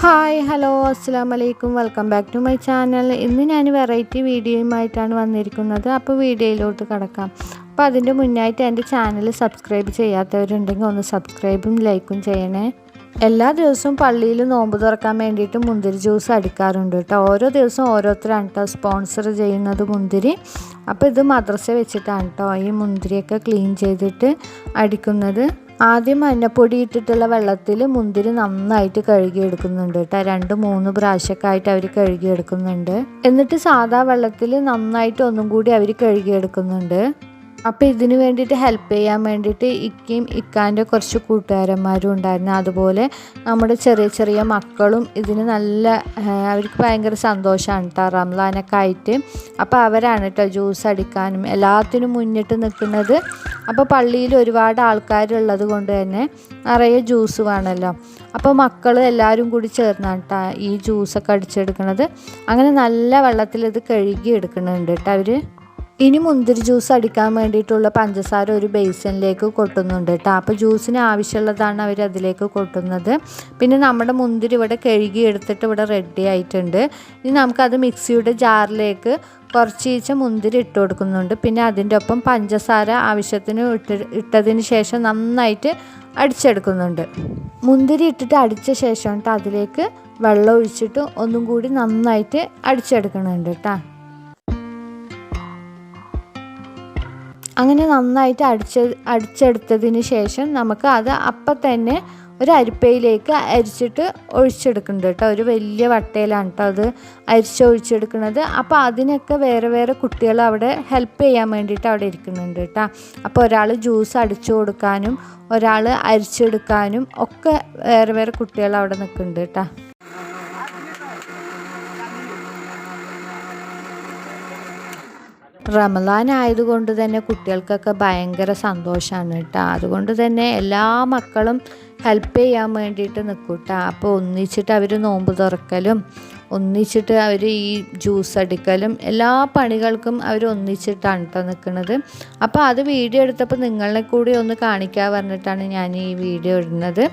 Hi hello അസ്സലാമു അലൈക്കും welcome back to my channel. ഇന്ന് ഞാൻ വെറൈറ്റി വീഡിയോയുമായിട്ടാണ് വന്നിരിക്കുന്നത്. അപ്പോൾ വീഡിയോയിലോട്ട് കിടക്കാം. അപ്പോൾ അതിൻ്റെ മുന്നായിട്ട് എൻ്റെ ചാനൽ സബ്സ്ക്രൈബ് ചെയ്യാത്തവരുണ്ടെങ്കിൽ ഒന്ന് സബ്സ്ക്രൈബും ലൈക്കും ചെയ്യണേ. എല്ലാ ദിവസവും പള്ളിയിൽ നോമ്പ് തുറക്കാൻ വേണ്ടിയിട്ട് മുന്തിരി ജ്യൂസ് അടിക്കാറുണ്ട് കേട്ടോ. ഓരോ ദിവസവും ഓരോരുത്തരാണ് കേട്ടോ സ്പോൺസർ ചെയ്യുന്നത് മുന്തിരി. അപ്പോൾ ഇത് മദ്രസ വെച്ചിട്ടാണ് കേട്ടോ ഈ മുന്തിരിയൊക്കെ ക്ലീൻ ചെയ്തിട്ട് അടിക്കുന്നത്. ആദ്യം മഞ്ഞപ്പൊടി ഇട്ടിട്ടുള്ള വെള്ളത്തിൽ മുന്തിരി നന്നായിട്ട് കഴുകിയെടുക്കുന്നുണ്ട് കേട്ടോ. 2-3 പ്രാവശ്യമൊക്കെ ആയിട്ട് അവർ കഴുകിയെടുക്കുന്നുണ്ട്. എന്നിട്ട് സാധാ വെള്ളത്തിൽ നന്നായിട്ട് ഒന്നും കൂടി അവർ കഴുകിയെടുക്കുന്നുണ്ട്. അപ്പോൾ ഇതിന് വേണ്ടിയിട്ട് ഹെൽപ്പ് ചെയ്യാൻ വേണ്ടിയിട്ട് ഇക്കയും ഇക്കാൻ്റെ കുറച്ച് കൂട്ടുകാരന്മാരും ഉണ്ടായിരുന്നു. അതുപോലെ നമ്മുടെ ചെറിയ ചെറിയ മക്കളും ഇതിന് നല്ല അവർക്ക് ഭയങ്കര സന്തോഷമാണ് കേട്ടോ റംസാനൊക്കെ ആയിട്ട്. അപ്പോൾ അവരാണ് കേട്ടോ ജ്യൂസ് അടിക്കാനും എല്ലാത്തിനും മുന്നിട്ട് നിൽക്കുന്നത്. അപ്പോൾ പള്ളിയിൽ ഒരുപാട് ആൾക്കാരുള്ളത് കൊണ്ട് തന്നെ നിറയെ ജ്യൂസ് വേണമല്ലോ. അപ്പോൾ മക്കൾ എല്ലാവരും കൂടി ചേർന്നാണ് കേട്ടോ ഈ ജ്യൂസൊക്കെ അടിച്ചെടുക്കുന്നത്. അങ്ങനെ നല്ല വെള്ളത്തിൽ ഇത് കഴുകി എടുക്കുന്നുണ്ട് കേട്ടോ അവർ. ഇനി മുന്തിരി ജ്യൂസ് അടിക്കാൻ വേണ്ടിയിട്ടുള്ള പഞ്ചസാര ഒരു ബേസിനിലേക്ക് കൊട്ടുന്നുണ്ട് കേട്ടോ. അപ്പോൾ ജ്യൂസിന് ആവശ്യമുള്ളതാണ് അവർ അതിലേക്ക് കൊട്ടുന്നത്. പിന്നെ നമ്മുടെ മുന്തിരി ഇവിടെ കഴുകി എടുത്തിട്ട് ഇവിടെ റെഡി ആയിട്ടുണ്ട്. ഇനി നമുക്കത് മിക്സിയുടെ ജാറിലേക്ക് കുറച്ച് മുന്തിരി ഇട്ട് കൊടുക്കുന്നുണ്ട്. പിന്നെ അതിൻ്റെ ഒപ്പം പഞ്ചസാര ആവശ്യത്തിന് ഇട്ടതിന് ശേഷം നന്നായിട്ട് അടിച്ചെടുക്കുന്നുണ്ട്. മുന്തിരി ഇട്ടിട്ട് അടിച്ച ശേഷം കേട്ടോ അതിലേക്ക് വെള്ളം ഒഴിച്ചിട്ട് ഒന്നും കൂടി നന്നായിട്ട് അടിച്ചെടുക്കുന്നുണ്ട് കേട്ടോ. അങ്ങനെ നന്നായിട്ട് അടിച്ചെടുത്തതിന് ശേഷം നമുക്ക് അത് അപ്പം തന്നെ ഒരു അരിപ്പയിലേക്ക് അരിച്ചിട്ട് ഒഴിച്ചെടുക്കുന്നുണ്ട് കേട്ടോ. ഒരു വലിയ വട്ടയിലാണ് കേട്ടോ അത് അരിച്ചൊഴിച്ചെടുക്കുന്നത്. അപ്പോൾ അതിനൊക്കെ വേറെ വേറെ കുട്ടികൾ അവിടെ ഹെൽപ്പ് ചെയ്യാൻ വേണ്ടിയിട്ട് അവിടെ ഇരിക്കുന്നുണ്ട് കേട്ടോ. അപ്പോൾ ഒരാൾ ജ്യൂസ് അടിച്ചു കൊടുക്കാനും ഒരാൾ അരിച്ചെടുക്കാനും ഒക്കെ വേറെ വേറെ കുട്ടികൾ അവിടെ നിൽക്കുന്നുണ്ട് കേട്ടോ. റമദാൻ ആയതുകൊണ്ട് തന്നെ കുട്ടികൾക്കൊക്കെ ഭയങ്കര സന്തോഷമാണ് കേട്ടോ. അതുകൊണ്ട് തന്നെ എല്ലാ മക്കളും ഹെൽപ്പ് ചെയ്യാൻ വേണ്ടിയിട്ട് നിൽക്കും കേട്ടോ. അപ്പോൾ ഒന്നിച്ചിട്ട് അവർ നോമ്പ് തുറക്കലും ഒന്നിച്ചിട്ട് അവർ ഈ ജ്യൂസ് അടിക്കലും എല്ലാ പണികൾക്കും അവർ ഒന്നിച്ചിട്ടാണ് കേട്ടോ നിൽക്കുന്നത്. അപ്പോൾ അത് വീഡിയോ എടുത്തപ്പോൾ നിങ്ങളെ കൂടി ഒന്ന് കാണിക്കാൻ പറഞ്ഞിട്ടാണ് ഞാൻ ഈ വീഡിയോ ഇടുന്നത്.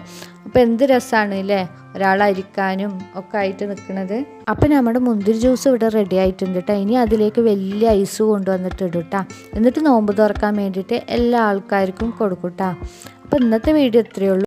അപ്പോൾ എന്ത് രസമാണ് അല്ലേ ഒരാൾ അരിക്കാനും ഒക്കെ ആയിട്ട് നിൽക്കുന്നത്. അപ്പോൾ നമ്മുടെ മുന്തിരി ജ്യൂസ് ഇവിടെ റെഡി ആയിട്ടുണ്ട് കേട്ടോ. ഇനി അതിലേക്ക് വലിയ ഐസ് കൊണ്ടുവന്നിട്ട് ഇടും കേട്ടോ. എന്നിട്ട് നോമ്പ് തുറക്കാൻ വേണ്ടിയിട്ട് എല്ലാ ആൾക്കാർക്കും കൊടുക്കും കേട്ടോ. അപ്പോൾ ഇന്നത്തെ വീഡിയോ ഇത്രയേ ഉള്ളൂ.